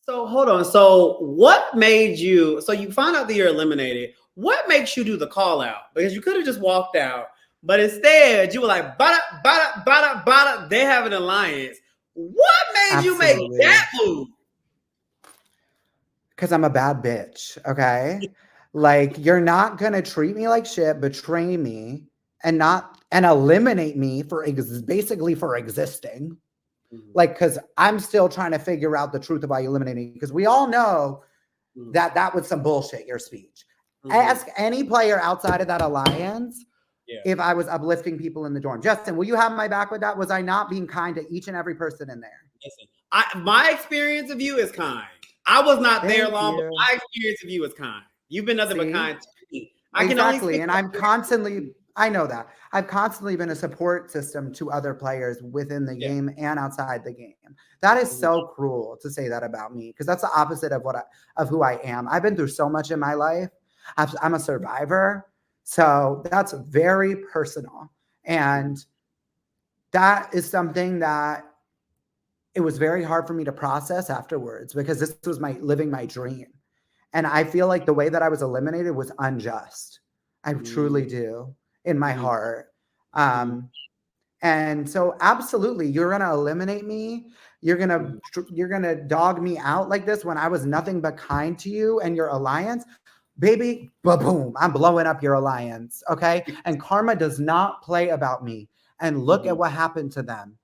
So hold on. So what made you? So you find out that you're eliminated. What makes you do the call out? Because you could have just walked out, but instead you were like, bada, bada, bada, bada. They have an alliance. What made you make Absolutely. that move? Because I'm a bad bitch, okay? Like, you're not gonna treat me like shit, betray me, and eliminate me for basically for existing. Mhm, Like, because I'm still trying to figure out the truth of why you eliminated me. Because we all know mhm, that that was some bullshit, your speech. mhm. Ask any player outside of that alliance Yeah. if I was uplifting people in the dorm. Justin, will you have my back with that? Was I not being kind to each and every person in there? Listen, my experience of you is kind. I was not there Thank long, but you. my experience of you is kind. You've been nothing but See? kind to me. I can only Exactly. speak And about I'm constantly, I know that. I've constantly been a support system to other players within the yeah. game and outside the game. That is Mhm, so cruel to say that about me because that's the opposite of of who I am. I've been through so much in my life. I'm a survivor. So that's very personal. mhm, And that is something that it was very hard for me to process afterwards because this was my living my dream. And I feel like the way that I was eliminated was unjust. I mhm, truly do in my mhm, heart. mhm, Um, and so absolutely, you're gonna eliminate me. mhm. You're gonna dog me out like this when I was nothing but kind to you and your alliance. Baby, boom, I'm blowing up your alliance. Okay. And karma does not play about me. And look at Mhm. what happened to them.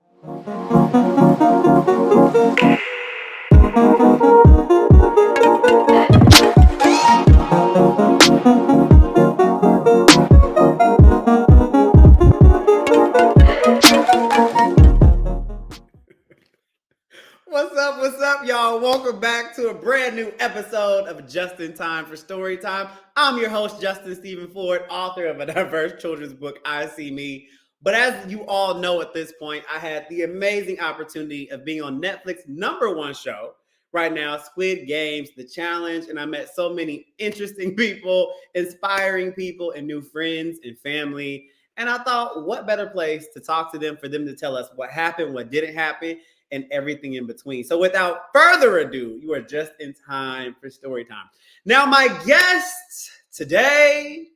What's up, y'all? Welcome back to a brand new episode of Just in Time for Story Time. I'm your host, Justin Stephen Ford, author of a diverse children's book, I See Me. But as you all know at this point, I had the amazing opportunity of being on Netflix #1 show right now, Squid Games, The Challenge, and I met so many interesting people, inspiring people, and new friends and family. And I thought, what better place to talk to them for them to tell us what happened, what didn't happen, and everything in between. So without further ado, you are just in time for story time. Now, my guest today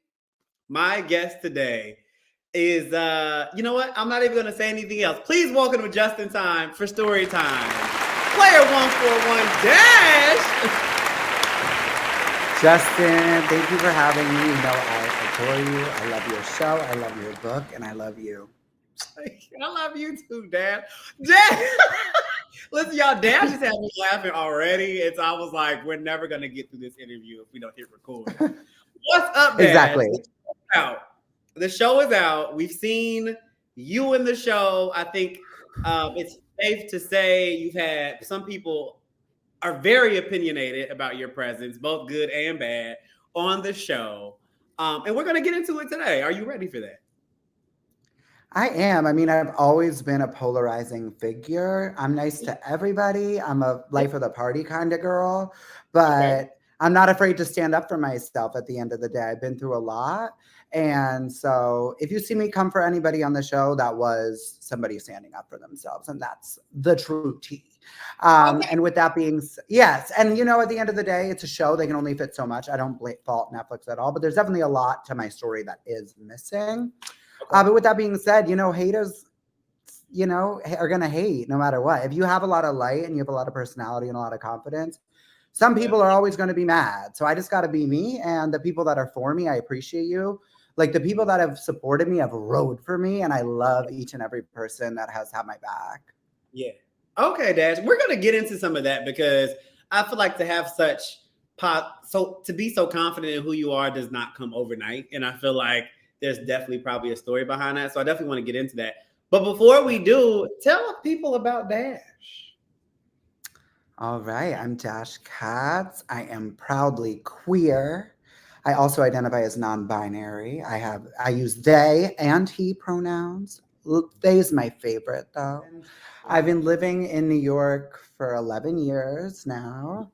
is you know what? I'm not even gonna say anything else. Please welcome to Just in Time for Story Time. Player 141 Dash. Justin, thank you for having me. You know, I adore you. I love your show. I love your book, and I love you. I love you too, Dad. Dad. Listen, y'all, Dash just had me laughing already. It's I was like, we're never gonna get through this interview if we don't hit record. What's up, Dash? Exactly. Out. The show is out. We've seen you in the show. I think it's safe to say you've had some people are very opinionated about your presence, both good and bad, on the show. And we're gonna get into it today. Are you ready for that? I am. I mean, I've always been a polarizing figure. I'm nice to everybody. I'm a life of the party kind of girl, Okay. but I'm not afraid to stand up for myself at the end of the day. I've been through a lot. And so if you see me come for anybody on the show, that was somebody standing up for themselves. And that's the true tea. Okay. And with that being, yes. And, you know, at the end of the day, it's a show. They can only fit so much. I don't fault Netflix at all, but there's definitely a lot to my story that is missing. Okay. But with that being said, you know, haters, you know, are going to hate no matter what. If you have a lot of light and you have a lot of personality and a lot of confidence, some Yeah. people are always going to be mad. So I just got to be me. And the people that are for me, I appreciate you. Like the people that have supported me have rode for me. And I love each and every person that has had my back. Yeah. Okay, Dash. We're gonna get into some of that because I feel like to have such so to be so confident in who you are does not come overnight. And I feel like there's definitely probably a story behind that. So I definitely want to get into that. But before we do, tell people about Dash. All right. I'm DASHKATZ. I am proudly queer. I also identify as non-binary. I use they and he pronouns. They is my favorite though. I've been living in New York for 11 years now.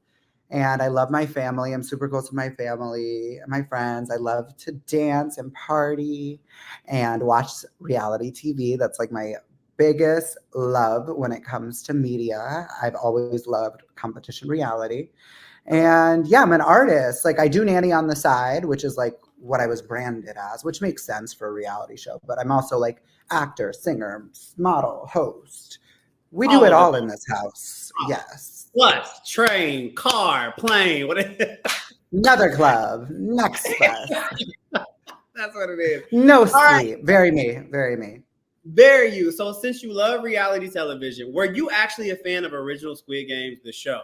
And I love my family. I'm super close to my family and my friends. I love to dance and party and watch reality TV. That's like my biggest love when it comes to media. I've always loved competition reality. And yeah, I'm an artist. Like I do nanny on the side, which is like what I was branded as, which makes sense for a reality show. But I'm also like actor, singer, model, host. We do it all in this house. Yes. What? Train, car, plane. What? Another club. Next bus. That's what it is. No sleep. Right. Very me. Very me. Very you. So since you love reality television, were you actually a fan of original Squid Games, the show?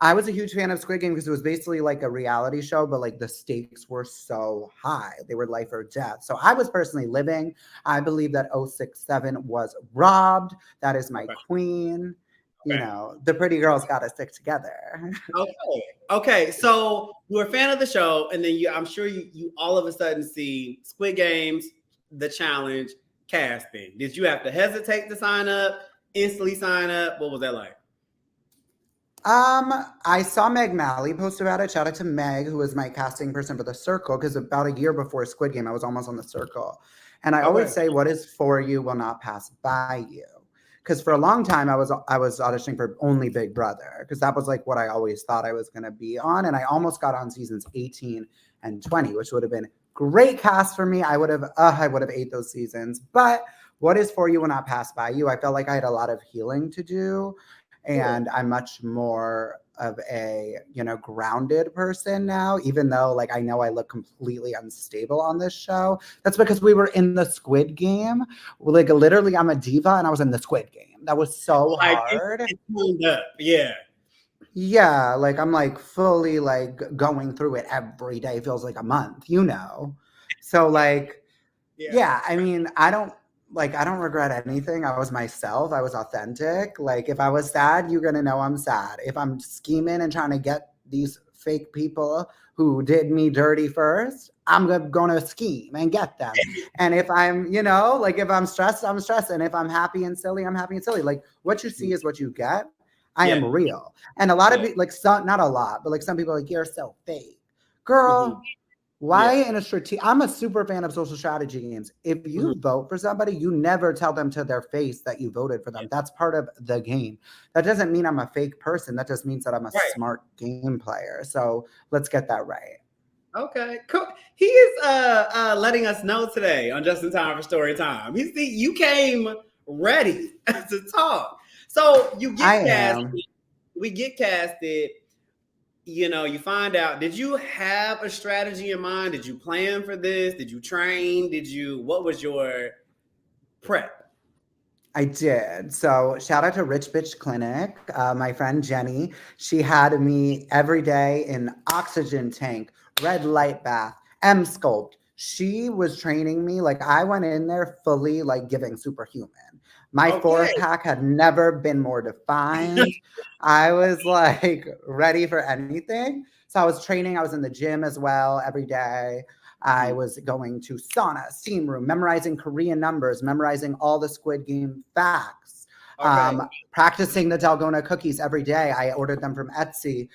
I was a huge fan of Squid Game because it was basically like a reality show, but like the stakes were so high. They were life or death. So I was personally living. I believe that 067 was robbed. That is my queen. You know, the pretty girls got to stick together. Okay. So you were a fan of the show, and then I'm sure you all of a sudden see Squid Games, the challenge, casting. Did you have to hesitate to sign up? Instantly sign up? What was that like? I saw Meg Malley post about it. Shout out to Meg, who was my casting person for The Circle, because about a year before Squid Game, I was almost on The Circle. And I always say, what is for you will not pass by you. Because for a long time, I was auditioning for only Big Brother, because that was like what I always thought I was going to be on. And I almost got on seasons 18 and 20, which would have been great cast for me. I would have ate those seasons. But what is for you will not pass by you. I felt like I had a lot of healing to do. And I'm much more of a, grounded person now, even though like I know I look completely unstable on this show. That's because we were in the Squid Game. Like literally I'm a diva and I was in the Squid Game. That was so hard. Yeah. Yeah, like I'm like fully like going through it every day. It feels like a month, So like, yeah, I mean, I don't regret anything. I was myself. I was authentic. Like if I was sad, you're going to know I'm sad. If I'm scheming and trying to get these fake people who did me dirty first, I'm going to scheme and get them. And if I'm, if I'm stressed, I'm stressed. And if I'm happy and silly, I'm happy and silly. Like what you see is what you get. I am real. And a lot of people, not a lot, but like some people are like, you're so fake. Girl, why in a I'm a super fan of social strategy games. If you vote for somebody, you never tell them to their face that you voted for them. That's part of the game. That doesn't mean I'm a fake person. That just means that I'm a smart game player. So let's get that right. Okay, cool. He is letting us know today on Just in Time for Story Time. You came ready to talk. So you get casted. We get casted. You find out, did you have a strategy in mind? Did you plan for this? Did you train? What was your prep? I did. So shout out to Rich Bitch Clinic. My friend Jenny, she had me every day in oxygen tank, red light bath, M-Sculpt. She was training me. Like I went in there fully like giving superhuman. My 4-pack had never been more defined. I was like ready for anything. So I was training. I was in the gym as well every day. I was going to sauna, steam room, memorizing Korean numbers, memorizing all the Squid Game facts, practicing the Dalgona cookies every day. I ordered them from Etsy.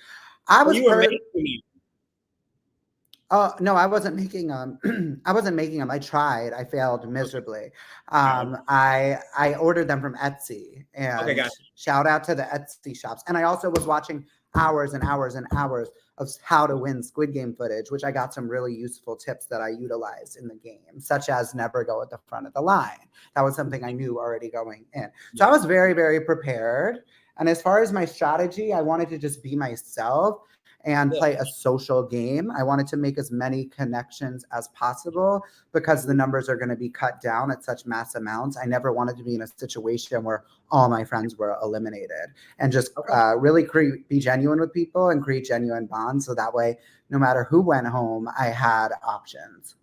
No, I wasn't making them. I wasn't making them. I tried. I failed miserably. I ordered them from Etsy, and shout out to the Etsy shops. And I also was watching hours and hours and hours of how to win Squid Game footage, which I got some really useful tips that I utilized in the game, such as never go at the front of the line. That was something I knew already going in. So I was very, very prepared. And as far as my strategy, I wanted to just be myself and play a social game. I wanted to make as many connections as possible because the numbers are going to be cut down at such mass amounts. I never wanted to be in a situation where all my friends were eliminated, and just really be genuine with people and create genuine bonds. So that way, no matter who went home, I had options.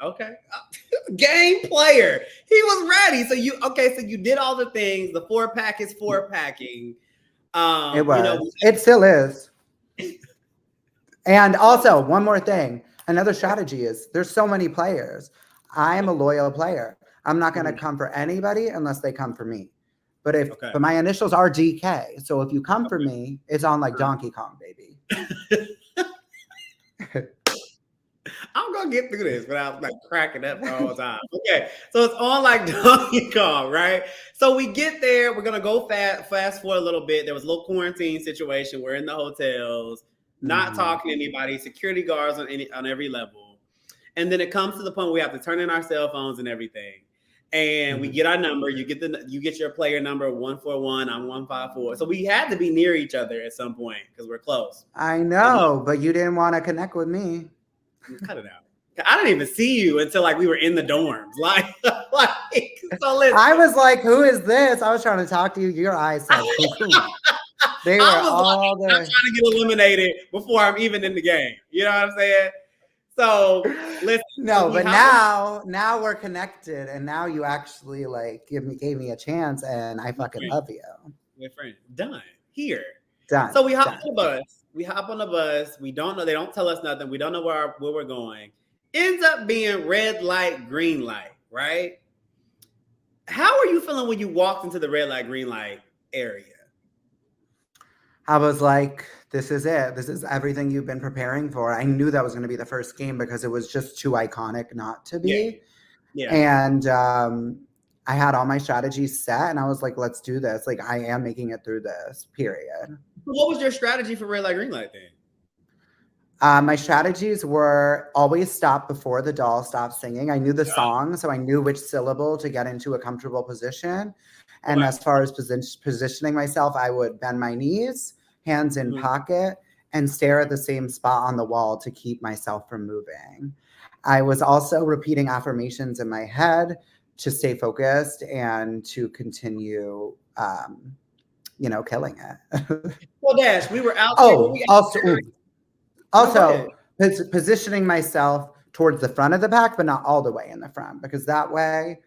Okay. Game player. He was ready. So you did all the things. The 4-pack is 4-packing. It was. It still is. And also, one more thing, another strategy is there's so many players. I am a loyal player. I'm not going to come for anybody unless they come for me. But but my initials are DK. So if you come for me, it's on like Donkey Kong, baby. I'm gonna get through this without like cracking up the whole time. Okay, so it's on like Donkey Kong, right? So we get there. We're gonna go fast forward a little bit. There was a little quarantine situation. We're in the hotels, not talking to anybody. Security guards on every level, and then it comes to the point where we have to turn in our cell phones and everything. And we get our number. You get your player number 141. I'm 154. So we had to be near each other at some point because we're close. I know, but you didn't want to connect with me. Cut it out. I didn't even see you until like we were in the dorms. Like so listen. I was like, "Who is this?" I was trying to talk to you. Your eyes said, "Cuckoo." They were all there. I'm trying to get eliminated before I'm even in the game. You know what I'm saying? So listen. No, but now we're connected, and now you actually like gave me a chance, and I fucking love you. We're friends. Done. Here. Done. So we hop on the bus. We don't know. They don't tell us nothing. We don't know where we're going. Ends up being red light, green light, right? How are you feeling when you walked into the red light, green light area? I was like, this is it. This is everything you've been preparing for. I knew that was going to be the first game because it was just too iconic not to be. Yeah. And I had all my strategies set, and I was like, let's do this. Like, I am making it through this, period. What was your strategy for red light, green light then? My strategies were always stop before the doll stopped singing. I knew the song, so I knew which syllable to get into a comfortable position. And as far as positioning myself, I would bend my knees, hands in pocket, and stare at the same spot on the wall to keep myself from moving. I was also repeating affirmations in my head to stay focused and to continue, killing it. Well, Dash, we were out there. Also, positioning myself towards the front of the pack, but not all the way in the front, because that way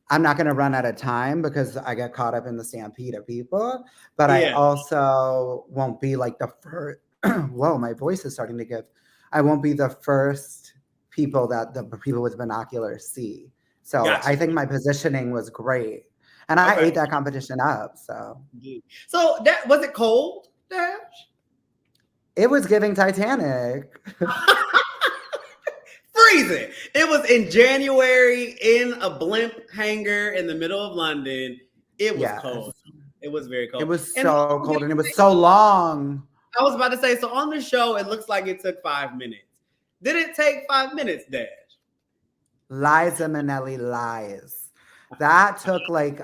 I'm not going to run out of time because I get caught up in the stampede of people. But I also won't be like the first. Whoa, my voice is starting to give. I won't be the first people that the people with binoculars see. So I think my positioning was great. And I ate that competition up. So that was it cold, Dash? It was giving Titanic. Freezing. It was in January in a blimp hangar in the middle of London. It was cold. It was very cold. It was so cold and it was so long. I was about to say, so on the show, it looks like it took 5 minutes. Did it take 5 minutes, Dash? Liza Minnelli lies. That took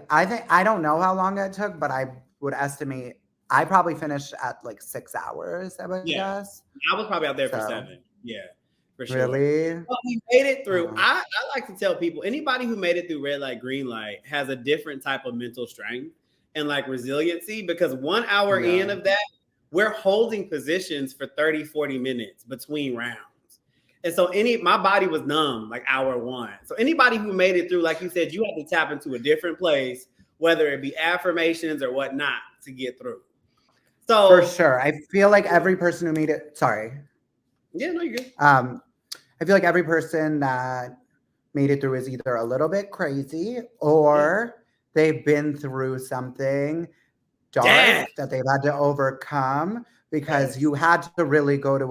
I don't know how long it took, but I would estimate I probably finished at like 6 hours, I would guess. I was probably out there for 7. Yeah, for sure. Really? But we made it through. I like to tell people, anybody who made it through red light, green light has a different type of mental strength and like resiliency, because 1 hour in of that, we're holding positions for 30, 40 minutes between rounds. And so my body was numb like hour 1. So anybody who made it through, like you said, you have to tap into a different place, whether it be affirmations or whatnot, to get through. So for sure. I feel like every person who made it, sorry. Yeah, no, you're good. I feel like every person that made it through is either a little bit crazy or they've been through something dark that they've had to overcome, because you had to really go to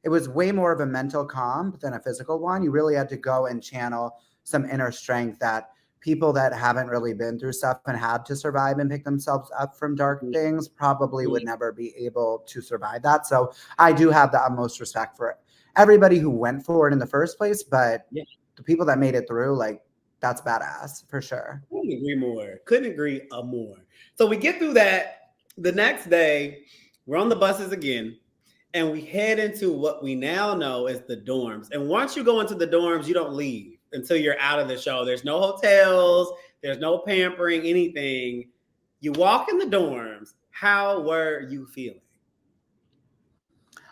it was way more of a mental calm than a physical one. You really had to go and channel some inner strength that people that haven't really been through stuff and had to survive and pick themselves up from dark things probably would never be able to survive that. So I do have the utmost respect for everybody who went for it in the first place, but the people that made it through, like, that's badass for sure. Couldn't agree more. So we get through that. The next day, we're on the buses again, and we head into what we now know as the dorms. And once you go into the dorms, you don't leave until you're out of the show. There's no hotels, there's no pampering, anything. You walk in the dorms. How were you feeling?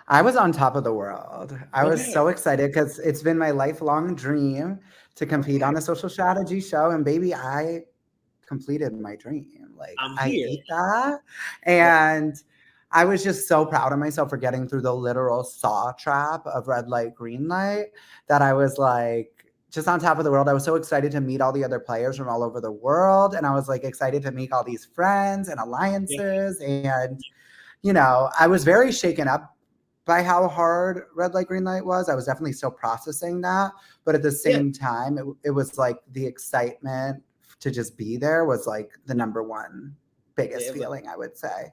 I was on top of the world. I was so excited because it's been my lifelong dream to compete on a social strategy show. And baby, I completed my dream. Like, I ate that. And I was just so proud of myself for getting through the literal saw trap of red light, green light, that I was like, just on top of the world. I was so excited to meet all the other players from all over the world. And I was like excited to make all these friends and alliances. And, I was very shaken up by how hard red light, green light was. I was definitely still processing that. But at the same time, it was like the excitement to just be there was like the number one biggest feeling, I would say.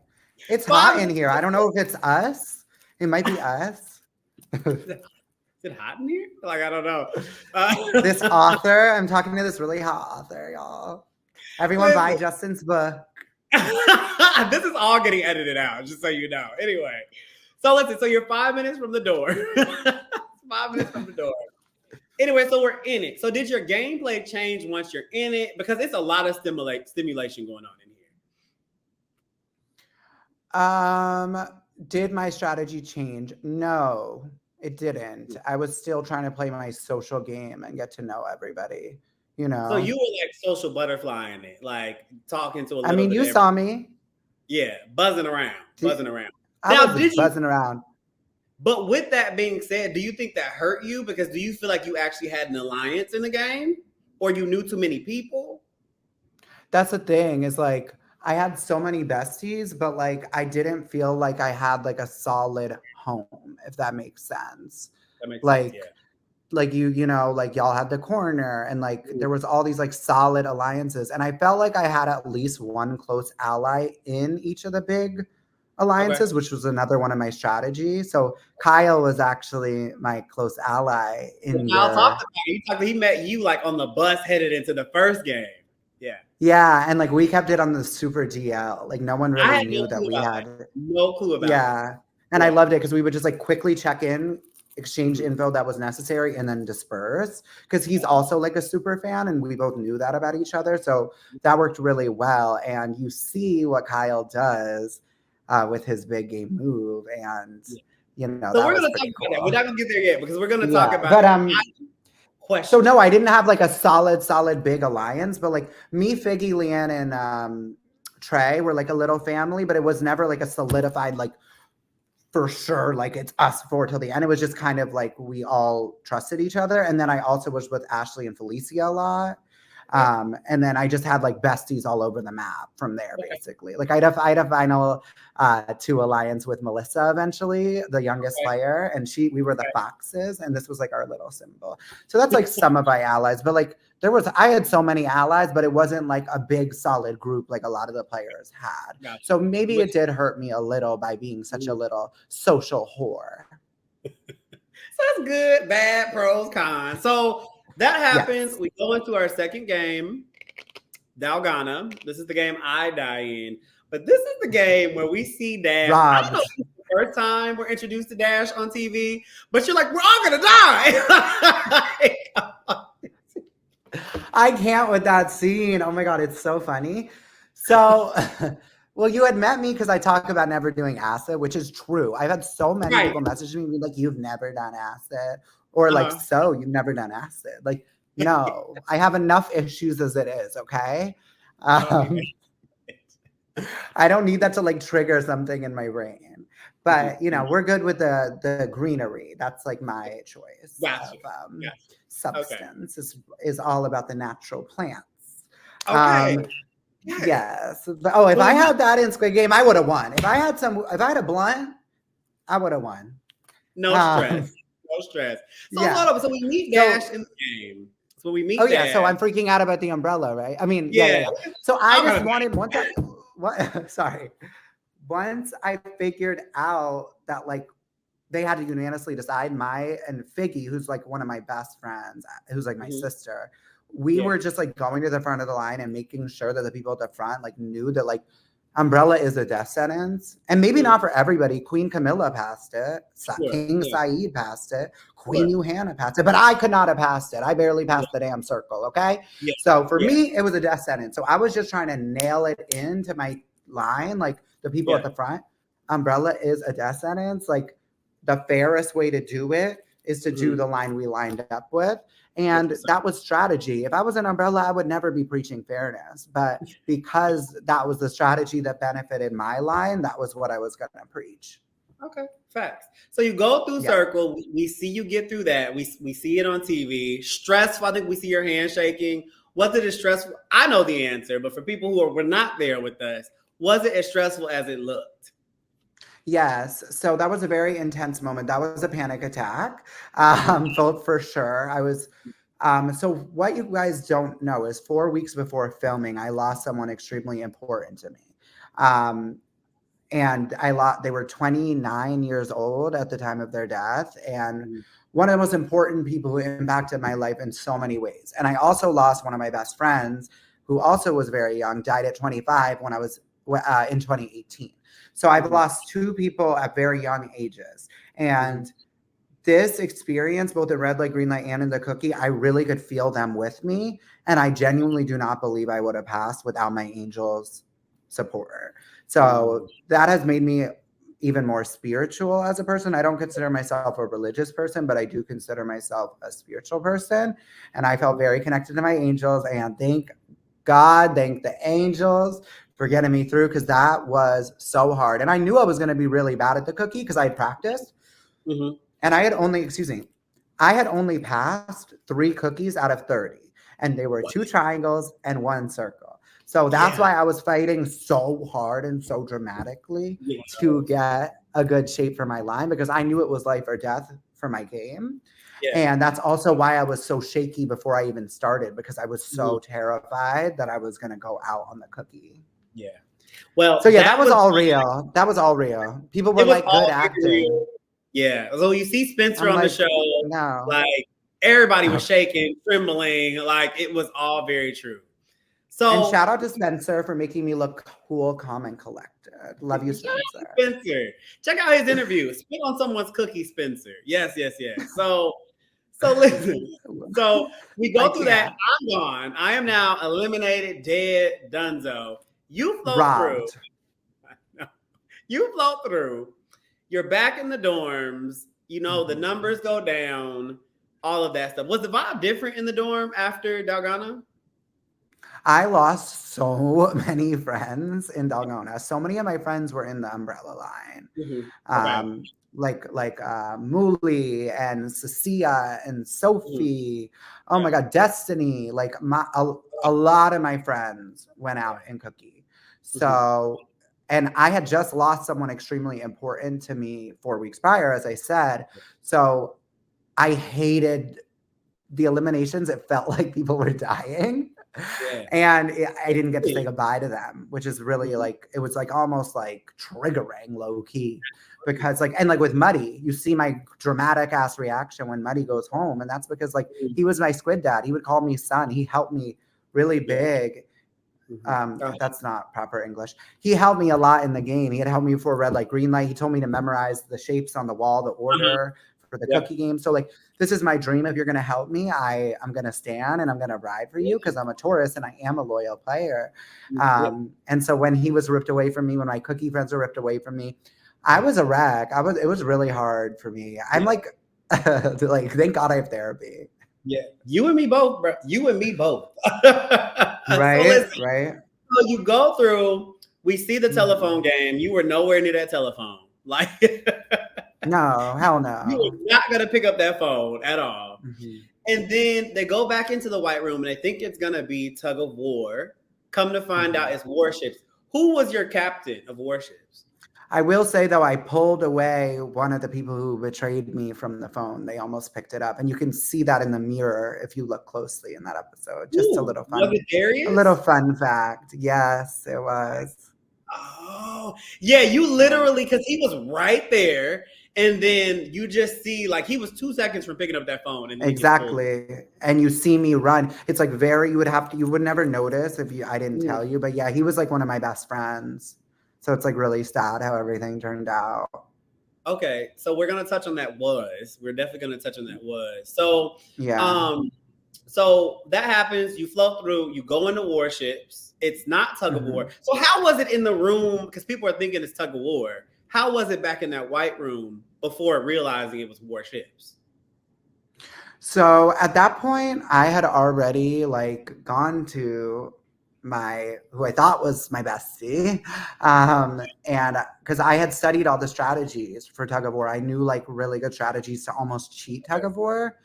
It's hot in here. I don't know if it's us. It might be us. Is it hot in here? Like, I don't know. This author, I'm talking to this really hot author, y'all. Everyone buy Justin's book. This is all getting edited out, just so you know. Anyway, so listen, so you're 5 minutes from the door. 5 minutes from the door. Anyway, so we're in it. So did your gameplay change once you're in it? Because it's a lot of stimulation going on in here. Did my strategy change? No, it didn't. I was still trying to play my social game and get to know everybody. You know. So you were like social butterfly in it, like talking to a little I mean, bit you saw me. Yeah, buzzing around. I was buzzing around. But with that being said, do you think that hurt you? Because do you feel like you actually had an alliance in the game? Or you knew too many people? That's the thing, is like, I had so many besties, but like, I didn't feel like I had like a solid home, if that makes sense. That makes like, sense, yeah. Like you know, like y'all had the corner and like there was all these like solid alliances. And I felt like I had at least one close ally in each of the big alliances, which was another one of my strategies. So Kyle was actually my close ally in I'll talk about it. He met you like on the bus headed into the first game. Yeah. Yeah. And like we kept it on the super DL. Like no one really knew that we had no clue about it. Yeah. And I loved it because we would just like quickly check in, exchange info that was necessary, and then disperse, because he's also like a super fan and we both knew that about each other. So that worked really well. And you see what Kyle does with his big game move, and you know, so we're gonna talk about that. We're not gonna get there yet because we're gonna talk about question. So no, I didn't have like a solid big alliance, but like me, Figgy, Leanne, and Trey were like a little family, but it was never like a solidified like for sure, like it's us four till the end. It was just kind of like we all trusted each other. And then I also was with Ashley and Felicia a lot. And then I just had like besties all over the map from there, basically. Like I had a final 2 alliance with Melissa eventually, the youngest player, and we were the foxes, and this was like our little symbol. So that's like some of my allies, but like I had so many allies, but it wasn't like a big solid group like a lot of the players had. So maybe it did hurt me a little by being such a little social whore. So that's good, bad, pros, cons. So that happens. Yes. We go into our second game, Dalgana. This is the game I die in. But this is the game where we see Dash. I don't know if it's the first time we're introduced to Dash on TV, but you're like, we're all going to die. I can't with that scene. Oh my God, it's so funny. So, well, you had met me because I talk about never doing acid, which is true. I've had so many people message me like, you've never done acid. Or like, so you've never done acid. Like, no, I have enough issues as it is, okay? I don't need that to like trigger something in my brain. But, you know, we're good with the greenery. That's like my choice of substance is all about the natural plants. Yes. But, if I had that in Squid Game, I would have won. If I had a blunt, I would have won. No stress. No stress. So hold up. So we meet Dash in the game. So we meet. Dash. So I'm freaking out about the umbrella, right? I mean, yeah. So I just wanted once I figured out that like they had to unanimously decide, and Figgy, who's like one of my best friends, who's like my sister, we were just like going to the front of the line and making sure that the people at the front like knew that like umbrella is a death sentence, and maybe not for everybody. Queen Camilla passed it, King Saeed passed it, Queen Yuhana passed it, but I could not have passed it. I barely passed the damn circle. Okay, so for me, it was a death sentence. So I was just trying to nail it into my line, like the people at the front. Umbrella is a death sentence. Like the fairest way to do it is to do the line we lined up with. And that was strategy. If I was an umbrella, I would never be preaching fairness. But because that was the strategy that benefited my line, that was what I was going to preach. Okay, facts. So you go through circle. We see you get through that. We see it on TV. Stressful. I think we see your hand shaking. Was it as stressful? I know the answer, but for people who were not there with us, was it as stressful as it looked? Yes. So that was a very intense moment. That was a panic attack, for sure. So what you guys don't know is 4 weeks before filming, I lost someone extremely important to me. Um, and they were 29 years old at the time of their death. And Mhm. one of the most important people who impacted my life in so many ways. And I also lost one of my best friends who also was very young, died at 25 when I was in 2018. So I've Mhm. lost two people at very young ages. Mhm. And this experience, both in red light, green light, and in the cookie, I really could feel them with me. And I genuinely do not believe I would have passed without my angels' support. Mhm. So that has made me even more spiritual as a person. I don't consider myself a religious person, but I do consider myself a spiritual person. And I felt very connected to my angels. And thank God, thank the angels for getting me through because that was so hard. And I knew I was going to be really bad at the cookie because I had practiced. Mhm. And I had only passed 3 cookies out of 30. And they were 2 triangles and 1 circle. So that's Yeah. why I was fighting so hard and so dramatically Yeah. to get a good shape for my line because I knew it was life or death for my game. Yeah. And that's also why I was so shaky before I even started because I was Mhm. so terrified that I was going to go out on the cookie. Yeah. So Well, yeah, that that was was all real. That was all real. People were it was like, good all very acting. real. Yeah. So you see Spencer I'm on the like, show, no. like everybody was Oh. shaking, trembling, like it was all very true. And So shout out to Spencer for making me look cool, calm, and collected. Love you, shout out to Spencer. Spencer. Check out his interview. Spit on someone's cookie, Spencer. Yes, yes, yes. So listen. So we I go through that. can't. I'm gone. I am now eliminated, dead, dunzo. You float through. Robbed. You float through. You're back in the dorms. You know, the Mhm. numbers go down, all of that stuff. Was the vibe different in the dorm after Dalgona? I lost so many friends in Dalgona. So many of my friends were in the umbrella line. Mhm. Okay. Um, like Muli and Cecilia and Mhm. Sophie. Oh Yeah. my God, Destiny. A lot of my friends went out Yeah. in Cookie. Mhm. So, and I had just lost someone extremely important to me 4 weeks prior, as I said. So I hated the eliminations. It felt like people were dying. Yeah. And I didn't get to say goodbye to them, which is really Mhm. like, it was like almost like triggering low key. Because like, and like with Muddy, you see my dramatic ass reaction when Muddy goes home. And that's because like Mhm. he was my squid dad. He would call me son. He helped me really Yeah. big. Mhm. That's not proper English. He helped me a lot in the game. He had helped me before red light, green light. He told me to memorize the shapes on the wall, the Uh-huh. order for the Yeah. cookie game. So like, this is my dream. If you're gonna help me, I'm gonna stand and I'm gonna ride for you because I'm a Taurus and I am a loyal player. Yeah. And so when he was ripped away from me, when my cookie friends were ripped away from me, I Yeah. was a wreck. It was really hard for me. I'm Yeah. like, like, thank God I have therapy. Yeah. You and me both, bro. You and me both. So Right, listen. right. So you go through. We see the telephone Mhm. game. You were nowhere near that telephone. Like No, hell you no. were not gonna pick up that phone at all. Mhm. And then they go back into the white room and they think it's gonna be tug of war. Come to find out Mhm. it's warships. Who was your captain of warships? I will say though, I pulled away one of the people who betrayed me from the phone. They almost picked it up, and you can see that in the mirror if you look closely in that episode. Just Ooh, was it a little Darius? fun fact. Yes, it was. Oh, yeah, you Yeah, literally, because he was right there, and then you just see, like, he was 2 seconds from picking up that phone, and then he gets pulled. exactly. And you see me run. It's like you would never notice if I didn't Mm. tell you, but yeah, he was like one of my best friends. So it's like really sad how everything turned out. Okay, so we're gonna touch on that was. We're definitely gonna touch on that was. So, Yeah. um, so that happens. You float through. You go into warships. It's not tug of war. Mhm. So how was it in the room? Because people are thinking it's tug of war. How was it back in that white room before realizing it was warships? So at that point, I had already like gone to my who I thought was my bestie, and because I had studied all the strategies for tug of war, I knew like really good strategies to almost cheat tug of war.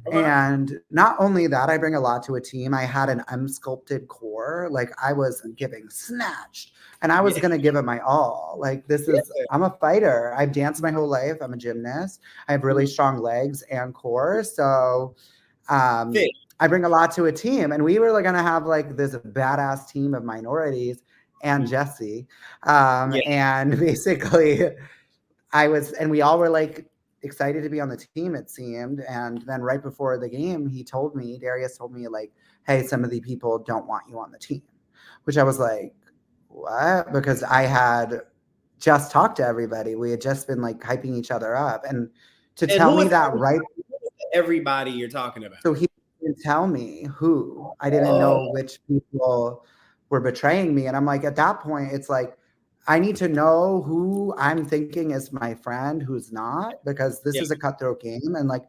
Okay. And not only that, I bring a lot to a team. I had an unsculpted core. Like I was giving snatched and I was Yeah. going to give it my all. Like I'm a fighter. I've danced my whole life. I'm a gymnast. I have really Mhm. strong legs and core. So Fit. I bring a lot to a team. And we were like, going to have like this badass team of minorities and Mhm. Jesse. Yeah. And basically, and we all were like excited to be on the team, it seemed. And then right before the game, Darius told me, like, hey, some of the people don't want you on the team, which I was like, what? Because I had just talked to everybody. We had just been like hyping each other up. And to And tell who me is that right, everybody you're talking about? so he didn't tell me who. I didn't Oh, know which people were betraying me. And I'm like, at that point, it's like, I need to know who I'm thinking is my friend, who's not, because this yeah. is a cutthroat game. And like,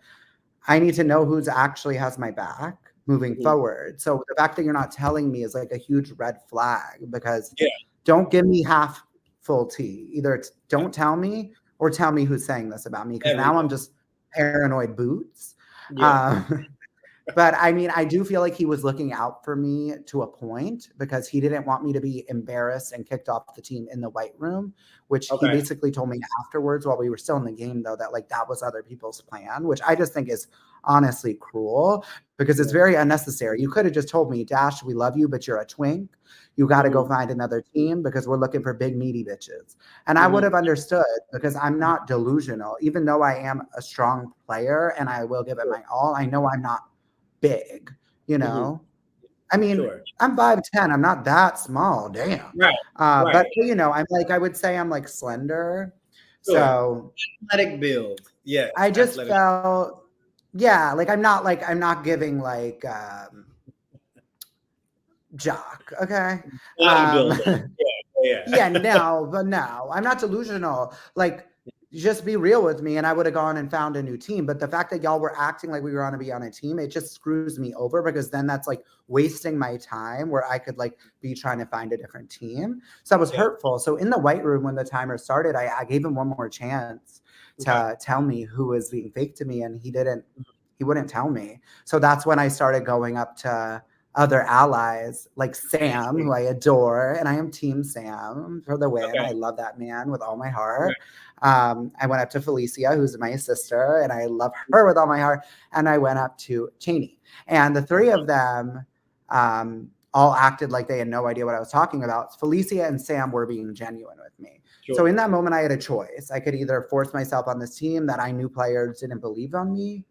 I need to know who's actually has my back moving Mhm. forward. So the fact that you're not telling me is like a huge red flag, because Yeah. don't give me half full tea. Either don't tell me or tell me who's saying this about me, because now I'm Everybody. just paranoid boots. Yeah. Um, but I mean, I do feel like he was looking out for me to a point, because he didn't want me to be embarrassed and kicked off the team in the white room, which he Okay. basically told me afterwards while we were still in the game, though, that like that was other people's plan, which I just think is honestly cruel, because it's Yeah. very unnecessary. You could have just told me, Dash, we love you, but you're a twink. You got to go Mhm. find another team because we're looking for big, meaty bitches. And I would Mhm. have understood, because I'm not delusional. Even though I am a strong player and I will give it Sure. my all, I know I'm not big, you Mhm. know? I mean, Sure. I'm 5'10". I'm not that small, damn. Right. But Right. you know, I would say I'm like slender. Sure. So Athletic build. Yes. I just Athletic. felt, yeah, like I'm not giving like jock, okay? Um Bodybuilder. Yeah. Yeah, Yeah. no, but no, I'm not delusional. Like, just be real with me, and I would have gone and found a new team. But the fact that y'all were acting like we were going to be on a team, it just screws me over, because then that's like wasting my time where I could like be trying to find a different team. So that was Yeah. hurtful. So in the white room, when the timer started, I gave him one more chance Okay. to tell me who was being fake to me, and he wouldn't tell me. So that's when I started going up to other allies like Sam, who I adore, and I am Team Sam for the win. Okay. I love that man with all my Right. heart. I went up to Felicia, who's my sister, and I love her with all my heart. And I went up to Cheney, and the three of them all acted like they had no idea what I was talking about. Felicia and Sam were being genuine with me. So Sure. in that moment, I had a choice. I could either force myself on this team that I knew players didn't believe on me,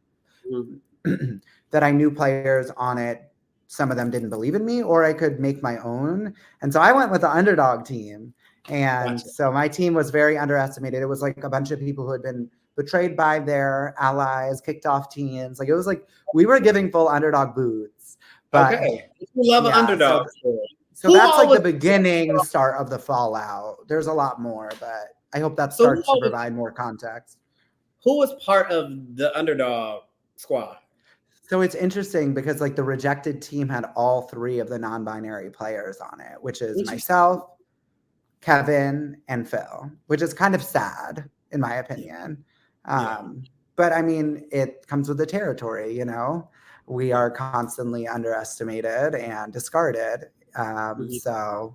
Mhm. that I knew players on it, some of them didn't believe in me, or I could make my own. And so I went with the underdog team. And Gotcha. so my team was very underestimated. It was like a bunch of people who had been betrayed by their allies, kicked off teams. Like it was like we were giving full underdog boots. But Okay. You love an yeah, underdog story. so Who that's all like was the beginning start of the fallout. There's a lot more, but I hope that so who starts to all was provide more context. who was part of the underdog squad? So it's interesting because like the rejected team had all three of the non-binary players on it, which is Interesting. myself, Kevin, and Phil, which is kind of sad in my opinion. Yeah. But I mean, it comes with the territory, you know. We Yeah. are constantly underestimated and discarded. Mhm.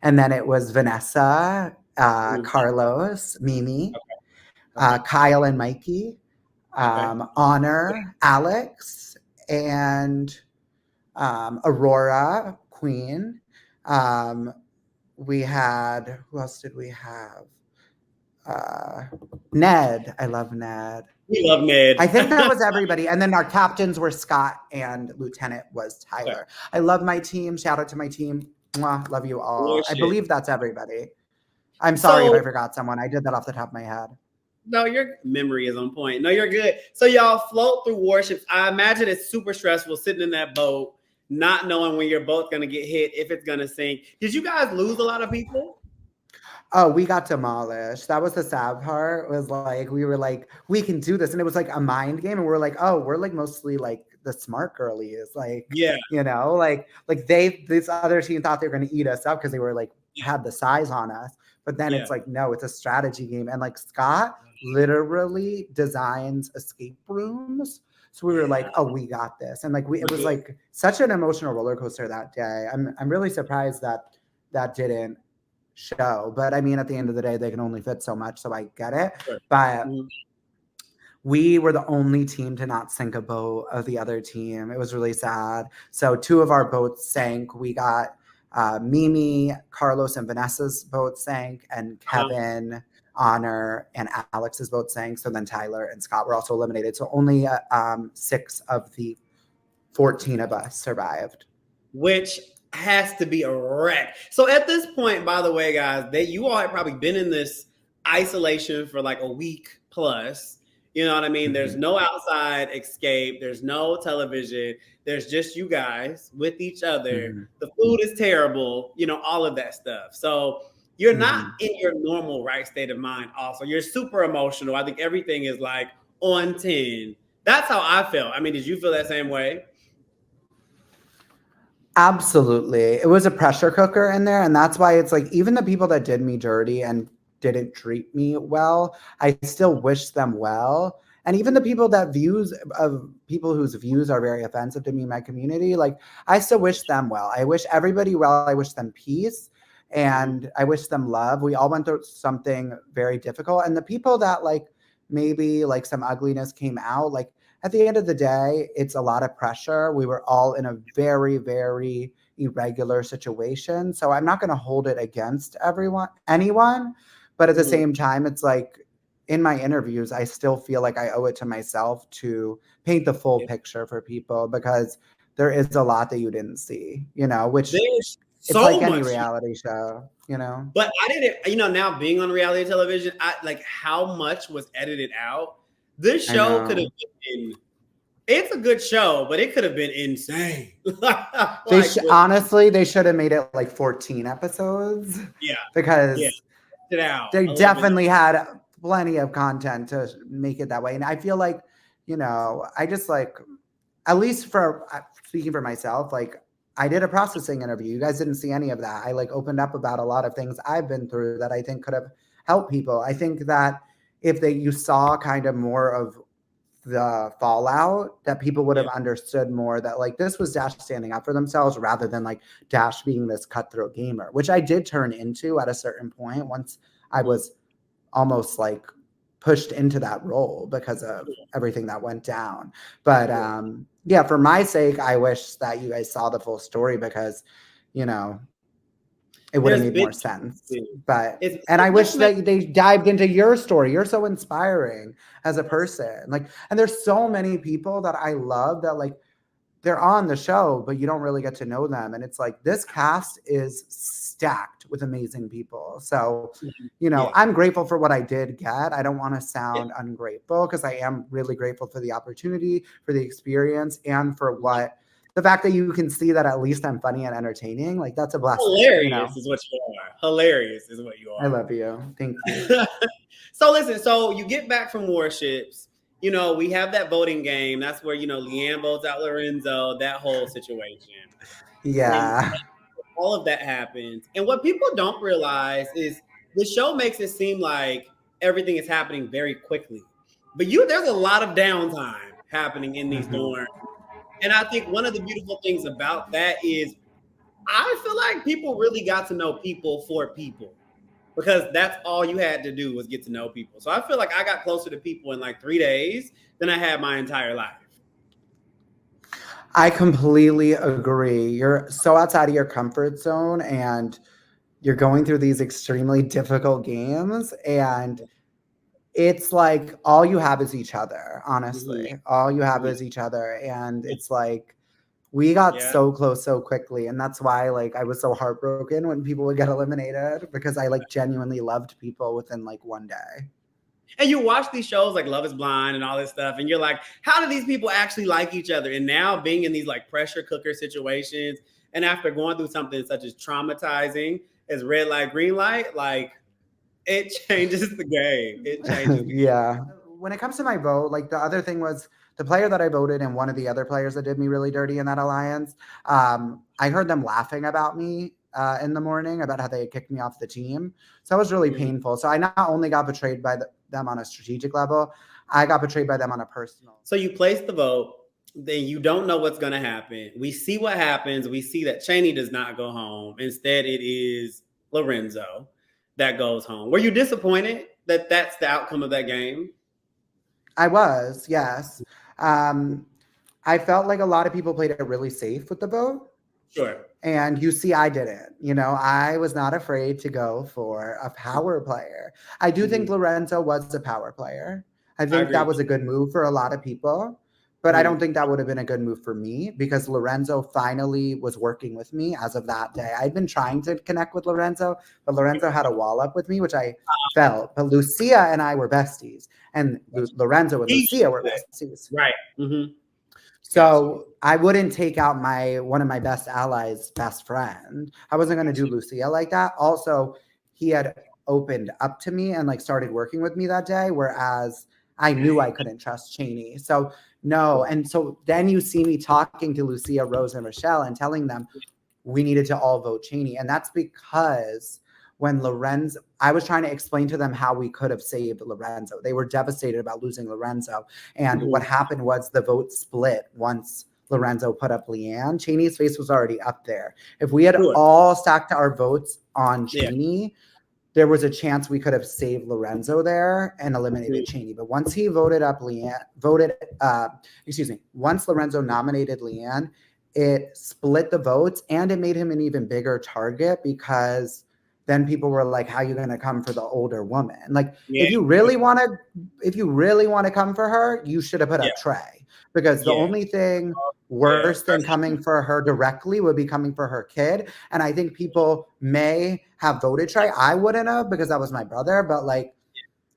And then it was Vanessa, Mhm. Carlos, Mimi, Okay. Kyle, and Mikey, Okay. Honor, Alex, and Aurora, Queen. Um, we had, who else did we have? Uh, Ned. I love Ned. We love Ned. I think that was everybody. And then our captains were Scott and Lieutenant was Okay. Tyler. I love my team. Shout out to my team. Mwah, love you all. I Bullshit. believe that's everybody. I'm sorry if I So forgot someone. I did that off the top of my head. no, your memory is on point. No, you're good. So y'all float through warships. I imagine it's super stressful sitting in that boat, not knowing when your boat's gonna get hit, if it's gonna sink. Did you guys lose a lot of people? Oh, we got demolished. That was the sad part. Was like we were like, we can do this. And it was like a mind game. And we're like, oh, we're like mostly like the smart girlies. Like, Yeah. you know, like this other team thought they were gonna eat us up because they were like had the size on us. But then Yeah. it's like, no, it's a strategy game. And like Scott literally designs escape rooms. So we were like, oh, we got this. And like it was like such an emotional roller coaster that day. I'm really surprised that that didn't show. But I mean, at the end of the day, they can only fit so much, so I get it. But we were the only team to not sink a boat of the other team. It was really sad. So 2 of our boats sank. We got Mimi, Carlos, and Vanessa's boat sank, and Kevin, Honor, and Alex's boat sank. So then Tyler and Scott were also eliminated. So only 6 of the 14 of us survived. Which has to be a wreck. So at this point, by the way, guys, you all have probably been in this isolation for like a week plus. You know what I mean? There's no outside escape. There's no television. There's just you guys with each other. The food is terrible, you know, all of that stuff. So you're not in your normal right state of mind also. You're super emotional. I think everything is like on 10. That's how I felt. I mean, did you feel that same way? Absolutely. It was a pressure cooker in there. And that's why it's like, even the people that did me dirty and didn't treat me well, I still wish them well. And even the people whose views are very offensive to me in my community, like I still wish them well. I wish everybody well. I wish them peace and I wish them love. We all went through something very difficult. And the people that like maybe like some ugliness came out, like at the end of the day, it's a lot of pressure. We were all in a very, very irregular situation. So I'm not going to hold it against anyone. But at the same time, it's like in my interviews, I still feel like I owe it to myself to paint the full picture for people because there is a lot that you didn't see, you know, which it's like any reality show, you know. But I didn't, you know, now being on reality television, I like how much was edited out. This show could have been, it's a good show, but it could have been insane. Honestly, they should have made it like 14 episodes. Yeah. Because they definitely had plenty of content to make it that way. And I feel like, you know, I just like, at least for speaking for myself, like I did a processing interview. You guys didn't see any of that. I like opened up about a lot of things I've been through that I think could have helped people. I think that if you saw kind of more of the fallout, that people would have understood more that like this was Dash standing up for themselves rather than like Dash being this cutthroat gamer, which I did turn into at a certain point once I was almost like pushed into that role because of everything that went down. But yeah, for my sake, I wish that you guys saw the full story because, you know, it would have made more sense. But and I wish that they dived into your story. You're so inspiring as a person. Like, and there's so many people that I love that like they're on the show, but you don't really get to know them. And it's like this cast is stacked with amazing people. So, you know, I'm grateful for what I did get. I don't want to sound ungrateful because I am really grateful for the opportunity, for the experience, and for the fact that you can see that at least I'm funny and entertaining. Like that's a blessing. Hilarious, you know? Is what you are. Hilarious is what you are. I love you. Thank you. So listen, so you get back from Warships. You know, we have that voting game. That's where, you know, Leanne votes out Lorenzo, that whole situation. Yeah. And all of that happens. And what people don't realize is the show makes it seem like everything is happening very quickly. But there's a lot of downtime happening in these dorms. And I think one of the beautiful things about that is I feel like people really got to know people for people. Because that's all you had to do was get to know people. So I feel like I got closer to people in like 3 days than I had my entire life. I completely agree. You're so outside of your comfort zone and you're going through these extremely difficult games. And it's like all you have is each other, honestly. All you have is each other. And it's like, we got so close so quickly. And that's why like I was so heartbroken when people would get eliminated because I like genuinely loved people within like one day. And you watch these shows like Love is Blind and all this stuff. And you're like, how do these people actually like each other? And now being in these like pressure cooker situations and after going through something such as traumatizing as red light, green light, like it changes the game. It changes the game. Yeah. When it comes to my vote, like the other thing was the player that I voted and one of the other players that did me really dirty in that alliance, I heard them laughing about me in the morning about how they had kicked me off the team. So that was really painful. So I not only got betrayed by them on a strategic level, I got betrayed by them on a personal. So you place the vote, then you don't know what's going to happen. We see what happens. We see that Chaney does not go home. Instead, it is Lorenzo that goes home. Were you disappointed that that's the outcome of that game? I was, yes. I felt like a lot of people played it really safe with the vote. Sure. And you see, I didn't. You know, I was not afraid to go for a power player. I do think Lorenzo was a power player. I think that was a good move for a lot of people. But I don't think that would have been a good move for me because Lorenzo finally was working with me as of that day. I'd been trying to connect with Lorenzo, but Lorenzo had a wall up with me, which I felt. But Lucia and I were besties. And Lorenzo and Lucia were besties. Right. So I wouldn't take out one of my best allies' best friend. I wasn't going to do Lucia like that. Also, he had opened up to me and like started working with me that day, whereas I knew I couldn't trust Chaney. So no. And so then you see me talking to Lucia, Rose, and Rochelle and telling them we needed to all vote Chaney. And that's because when Lorenzo, I was trying to explain to them how we could have saved Lorenzo. They were devastated about losing Lorenzo. And what happened was the vote split once Lorenzo put up Leanne. Chaney's face was already up there. If we had all stacked our votes on Chaney, there was a chance we could have saved Lorenzo there and eliminated Chaney. But once he voted up Leanne, once Lorenzo nominated Leanne, it split the votes and it made him an even bigger target because then people were like, how are you going to come for the older woman? Like, if you really want to come for her, you should have put up Trey, because the only thing worse than coming for her directly would be coming for her kid. And I think people may have voted Trey. I wouldn't have, because that was my brother, but like,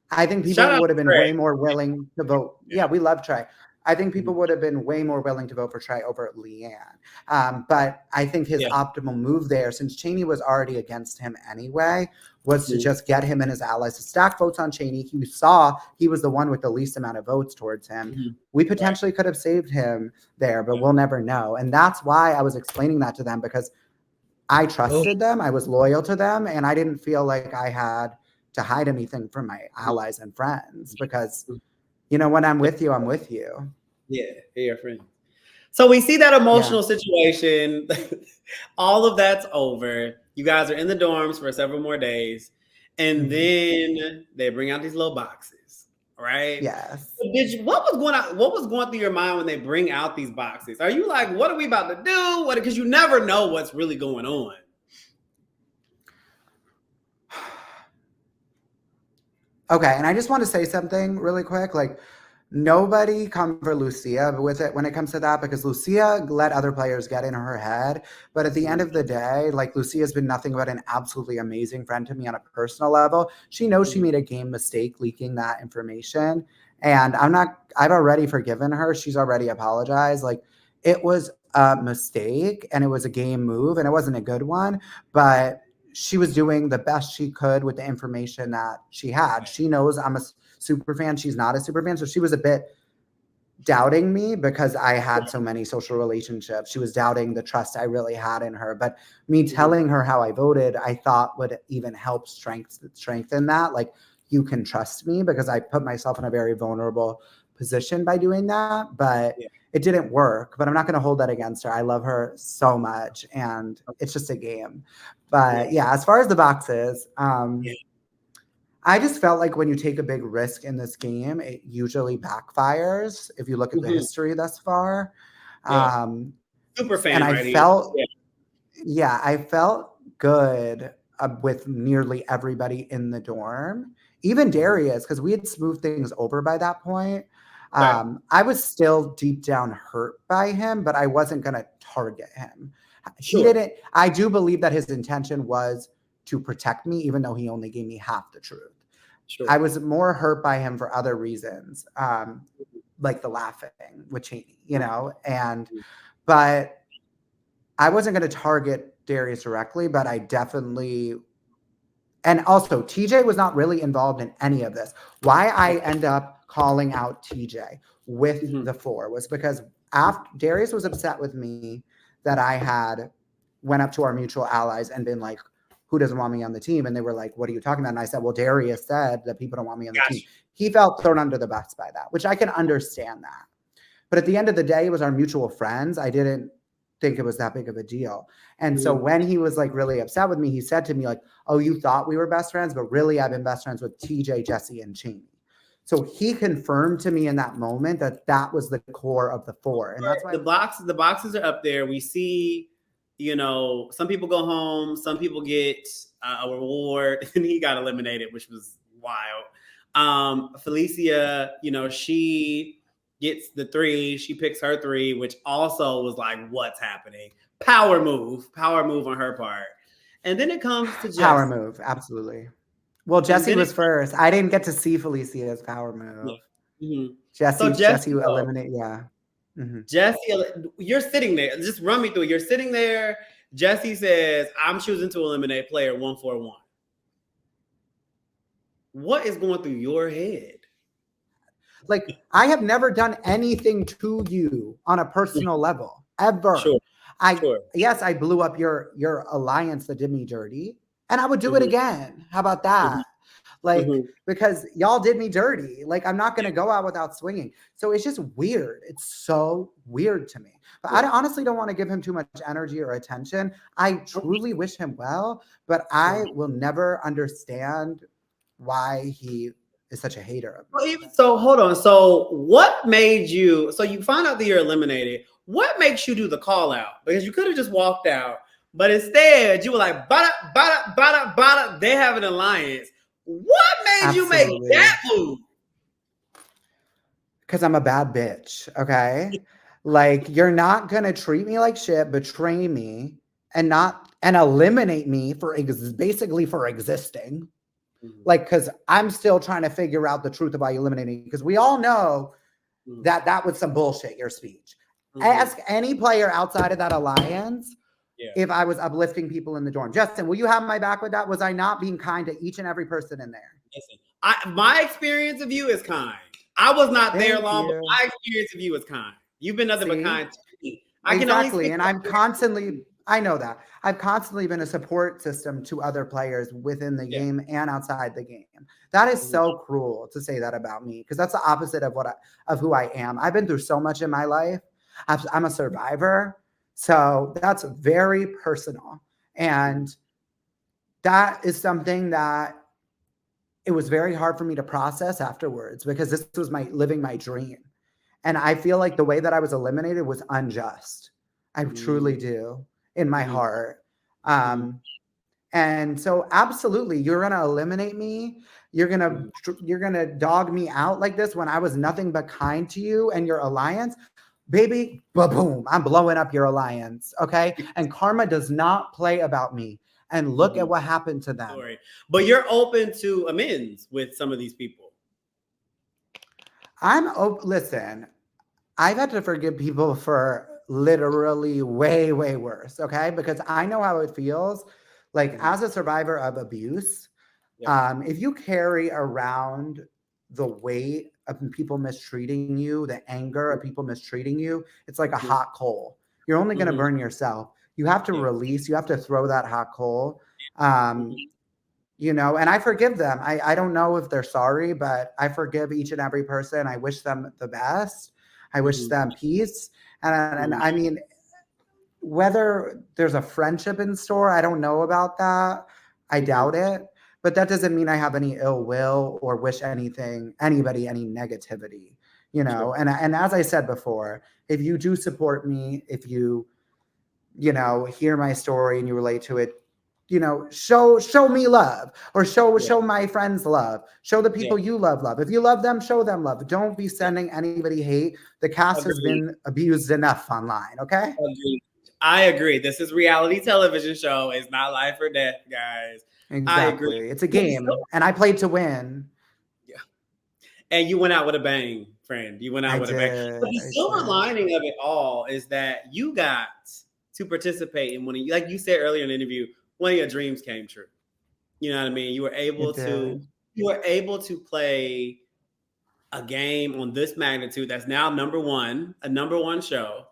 I think people would have been way more willing to vote. Yeah, we love Trey. I think people would have been way more willing to vote for Trey over Leanne. But I think his optimal move there, since Chaney was already against him anyway, was to just get him and his allies to stack votes on Chaney. He saw he was the one with the least amount of votes towards him. We potentially could have saved him there, but we'll never know. And that's why I was explaining that to them, because I trusted them. I was loyal to them. And I didn't feel like I had to hide anything from my allies and friends, because you know, when I'm with you, I'm with you. Yeah, you're a friend. So we see that emotional situation. All of that's over. You guys are in the dorms for several more days. And then they bring out these little boxes, right? Yes. So what was going through your mind when they bring out these boxes? Are you like, what are we about to do? Because you never know what's really going on. Okay, and I just want to say something really quick. Like, nobody come for Lucia with it when it comes to that, because Lucia let other players get in her head. But at the end of the day, like, Lucia has been nothing but an absolutely amazing friend to me on a personal level. She knows she made a game mistake leaking that information. And I've already forgiven her. She's already apologized. Like, it was a mistake and it was a game move and it wasn't a good one. But she was doing the best she could with the information that she had. She knows I'm a super fan. She's not a super fan. So she was a bit doubting me because I had so many social relationships. She was doubting the trust I really had in her. But me telling her how I voted, I thought would even help strengthen that. Like, you can trust me, because I put myself in a very vulnerable position by doing that. But it didn't work. But I'm not going to hold that against her. I love her so much. And it's just a game. But yeah, as far as the boxes, I just felt like when you take a big risk in this game, it usually backfires if you look at the history thus far. Super fan, and I right? felt, I felt good with nearly everybody in the dorm, even Darius, because we had smoothed things over by that point. I was still deep down hurt by him, but I wasn't going to target him. He didn't. I do believe that his intention was to protect me, even though he only gave me half the truth. I was more hurt by him for other reasons, like the laughing with Chaney, you know, but I wasn't going to target Darius directly, but I definitely, and also TJ was not really involved in any of this. Why I end up calling out TJ with the 4 was because after Darius was upset with me that I had went up to our mutual allies and been like, who doesn't want me on the team? And they were like, what are you talking about? And I said, well, Darius said that people don't want me on the team. He felt thrown under the bus by that, which I can understand that. But at the end of the day, it was our mutual friends. I didn't think it was that big of a deal. And so when he was like really upset with me, he said to me like, oh, you thought we were best friends, but really I've been best friends with TJ, Jesse, and Cheney. So he confirmed to me in that moment that that was the core of the 4. And that's why the boxes are up there. We see, you know, some people go home, some people get a reward, and he got eliminated, which was wild. Felicia, you know, she gets the 3. She picks her 3, which also was like, what's happening? Power move on her part. And then it comes to Jesse. Power move, absolutely. Well, Jesse was first. I didn't get to see Felicia's power move. Yeah. Jesse eliminated, yeah. Jesse, you're sitting there. Just run me through it. You're sitting there. Jesse says, I'm choosing to eliminate player 141. What is going through your head? Like, I have never done anything to you on a personal level, ever. Sure. Yes, I blew up your alliance that did me dirty, and I would do it again. How about that? Like, because y'all did me dirty. Like, I'm not going to go out without swinging. So it's just weird. It's so weird to me. But I honestly don't want to give him too much energy or attention. I truly wish him well, but I will never understand why he is such a hater. So hold on. So what made you, so you find out that you're eliminated. What makes you do the call out? Because you could have just walked out, but instead you were like, bada, they have an alliance. What made you make that move? Because I'm a bad bitch, okay? Like, you're not gonna treat me like shit, betray me, and eliminate me for basically for existing. Like, because I'm still trying to figure out the truth about eliminating, because we all know that was some bullshit, your speech. Ask any player outside of that alliance if I was uplifting people in the dorm. Justin, will you have my back with that? Was I not being kind to each and every person in there? Listen, my experience of you is kind. I was not there long, but my experience of you is kind. You've been nothing but kind to me. Exactly, and I'm constantly, I know that. I've constantly been a support system to other players within the game and outside the game. That is so cruel to say that about me, because that's the opposite of who I am. I've been through so much in my life. I'm a survivor. So that's very personal. And that is something that it was very hard for me to process afterwards, because this was living my dream. And I feel like the way that I was eliminated was unjust. I truly do in my heart. And so absolutely, you're going to eliminate me. You're going to dog me out like this when I was nothing but kind to you and your alliance. Baby, boom, I'm blowing up your alliance, okay? And karma does not play about me. And look at what happened to them. But you're open to amends with some of these people. Listen, I've had to forgive people for literally way, way worse, okay? Because I know how it feels. Like, as a survivor of abuse, if you carry around the weight of people mistreating you, the anger of people mistreating you, it's like a hot coal. You're only going to burn yourself. You have to release. You have to throw that hot coal. You know, and I forgive them. I don't know if they're sorry, but I forgive each and every person. I wish them the best. I wish them peace. And I mean, whether there's a friendship in store, I don't know about that. I doubt it. But that doesn't mean I have any ill will or wish anybody any negativity, you know. And as I said before, if you do support me, if you know, hear my story and you relate to it, you know, show me love, or show my friends love. Show the people you love. If you love them, show them love. Don't be sending anybody hate. The cast has been abused enough online, okay? I agree. This is reality television show. It's not life or death, guys. Exactly. I agree. It's a game, and I played to win. Yeah. And you went out with a bang, friend. You went out with a bang. But the silver lining of it all is that you got to participate in one of, like you said earlier in the interview, one of your dreams came true. You know what I mean? You were able to play a game on this magnitude that's now a number one show.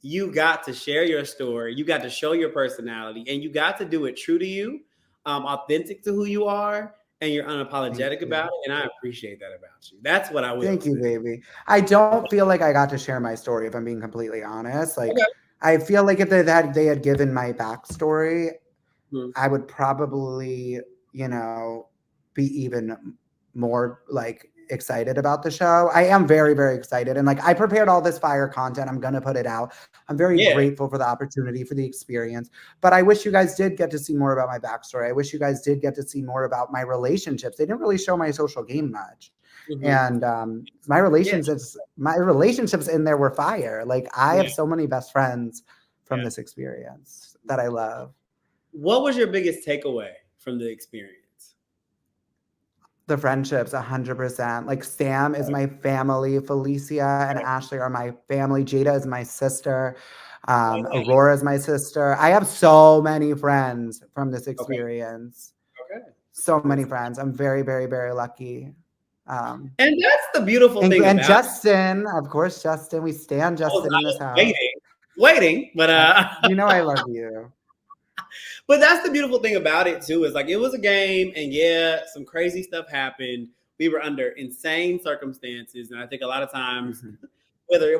you got to share your story, you got to show your personality, and you got to do it true to you, authentic to who you are, and you're Thank unapologetic about you. it. And I appreciate that about you. That's what I will Thank you, say. baby. I don't feel like I got to share my story, if I'm being completely honest. Like, Okay. I feel like if they had given my backstory, Mhm. I would probably, be even more like excited about the show. I am very, very excited. And like I prepared all this fire content. I'm gonna put it out. I'm very Yeah. grateful for the opportunity, for the experience. But I wish you guys did get to see more about my backstory. I wish you guys did get to see more about my relationships. They didn't really show my social game much. Hmm. And my Yeah. relationships in there were fire. Like I Yeah. have so many best friends from Yeah. this experience that I love. What was your biggest takeaway from the experience? The friendships, 100%. Like Sam is my family. Felicia and Ashley are my family. Jada is my sister. Okay. Aurora is my sister. I have so many friends from this Okay. experience. Okay. So Good. many friends. I'm very, very, very lucky. Um, And that's the beautiful and, thing and about. Justin, of course, Justin. We stand Justin I in this was house. waiting, but I love you. but that's the beautiful thing about it too. Is like it was a game, and yeah, some crazy stuff happened. We were under insane circumstances, and I think a lot of times, Mhm.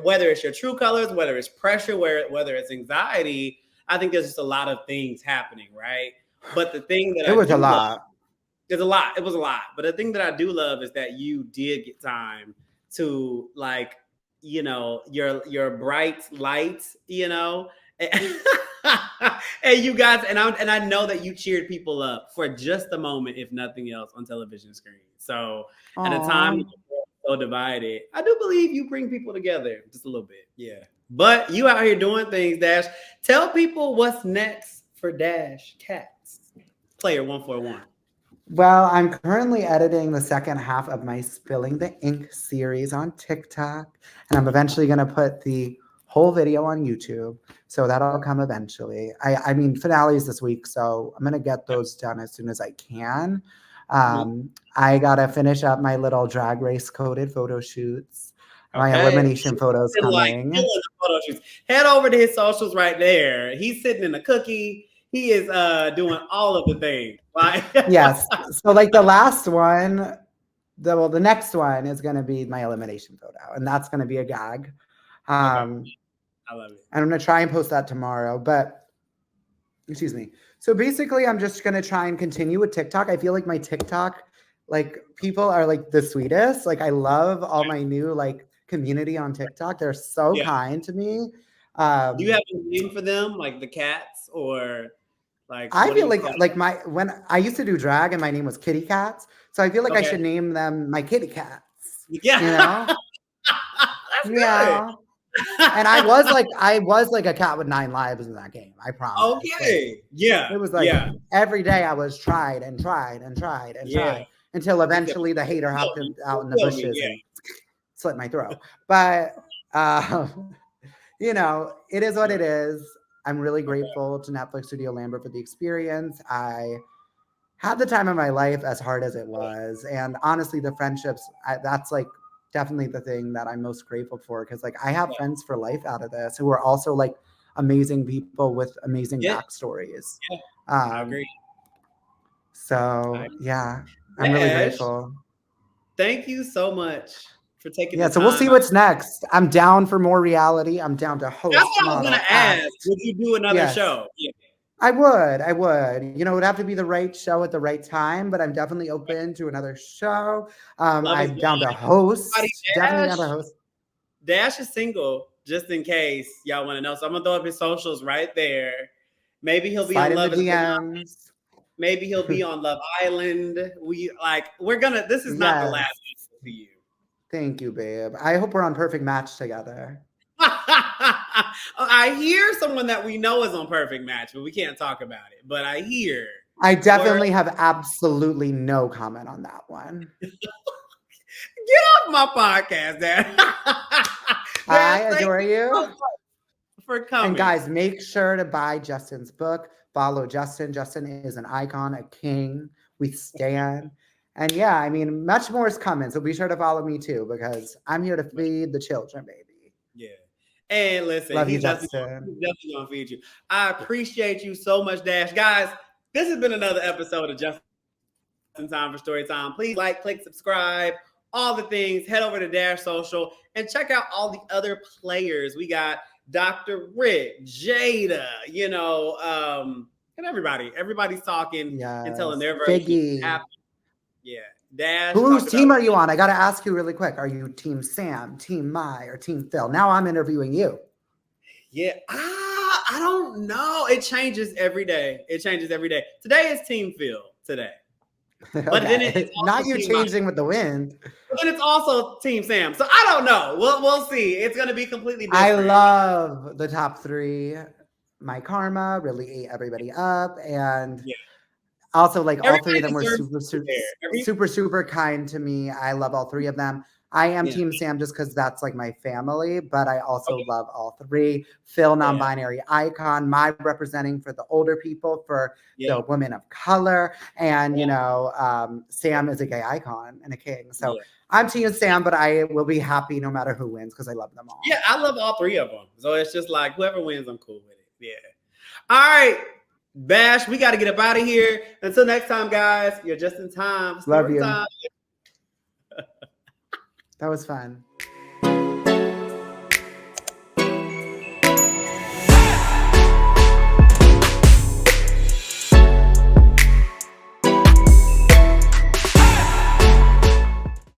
whether it's your true colors, whether it's pressure, whether it's anxiety, I think there's just a lot of things happening, right? But the thing that It I was a do love, lot. there's a lot. It was a lot. But the thing that I do love is that you did get time to like, your bright lights, and you guys, and I know that you cheered people up for just a moment, if nothing else, on television screen. So at a time Aw. so divided, I do believe you bring people together just a little bit. Yeah. But you out here doing things, Dash. Tell people what's next for DASHKATZ. Player 141. Well, I'm currently editing the second half of my Spilling the Ink series on TikTok, and I'm eventually going to put the whole video on YouTube. So that'll come eventually. I mean, finale is this week, so I'm going to get those done as soon as I can. I got to finish up my little drag race coded photo shoots, my Okay. elimination photos And like coming. killing the photo shoots. Head over to his socials right there. He's sitting in a cookie. He is doing all of the things. Like Yes. So like the last one, the next one is going to be my elimination photo, and that's going to be a gag. okay. Um, I love it. and I'm going to try and post that tomorrow. But excuse me. So basically, I'm just going to try and continue with TikTok. I feel like my TikTok, like people are like the sweetest. Like I love all my new like community on TikTok. They're so Yeah. kind to me. Do you have a name for them, like the cats, or like I what do feel you call like my when I used to do drag and my name was Kitty Cats, so I feel like them? I Okay. should name them my kitty cats. Yeah. You know? That's good. Yeah. And I was like a cat with 9 lives in that game. I promise. Like Okay. Yeah. it was like Yeah. every day I was tried and tried and tried and Yeah. tried until He said, eventually the hater kill hopped me. out in the Kill me. bushes Yeah. and slit my throat. But uh, it is what it is. I'm really Okay. grateful to Netflix Studio Lambert for the experience. I had the time of my life, as hard as it was, and honestly the friendships, that's like definitely the thing that I'm most grateful for, because like I have Yeah. friends for life out of this who are also like amazing people with amazing Yeah. backstories. Yeah. I um agree. so yeah, I'm really Dash, grateful. thank you so much for taking Yeah, the so we'll see time out. what's next. I'm down for more reality. I'm down to That's host, what I was gonna model, ask. act. Would you do another Yes, show? Yeah. I would. It would have to be the right show at the right time, but I'm definitely open to another show. Love is I'm down to blind. Everybody, host. Definitely down Dash. to host. Dash is single, just in case y'all want to know. So I'm gonna throw up his socials right there. Maybe he'll be Slide on in the Love is Blind. DMs. Maybe he'll be on Love Island. We're gonna. This is not the last Yes. for you. Thank you, babe. I hope we're on Perfect Match together. I hear someone that we know is on Perfect Match, but we can't talk about it. But I hear I word. definitely have absolutely no comment on that one. Get off my podcast, Dad. I Dad, thank adore you so you. much for And coming. guys, make sure to buy Justin's book. Follow Justin. Justin is an icon, a king. We stand. And yeah, I mean, much more is coming. So be sure to follow me too, because I'm here to feed the children, baby. Yeah. And listen, Love you, he's definitely Justin. gonna feed you. I appreciate you so much, Dash. Guys, this has been another episode of Justin Time for Story Time. Please like, click, subscribe, all the things. Head over to Dash Social and check out all the other players. We got Dr. Rick, Jada, and everybody. Everybody's talking and telling their version. Figgy. Yeah. Dash. Whose team are you on? I got to ask you really quick. Are you Team Sam, Team Mai, or Team Phil? Now I'm interviewing you. Yeah. I don't know. It changes every day. Today is Team Phil. Today. But okay. then it's not you changing with the wind. But then it's also Team Sam. So I don't know. We'll see. It's going to be completely different. I love the top three. My Karma really ate everybody up. And also, like, all three of them were super kind to me. I love all three of them. I am Team Sam just because that's like my family, but I also love all three. Phil, non-binary icon, Mai representing for the older people, for the women of color, and Sam is a gay icon and a king. So I'm Team Sam, but I will be happy no matter who wins because I love them all. Yeah, I love all three of them. So it's just like whoever wins, I'm cool with it. Yeah. All right, Bash, we got to get up out of here. Until next time, guys, you're just in time. Love you. That was fun.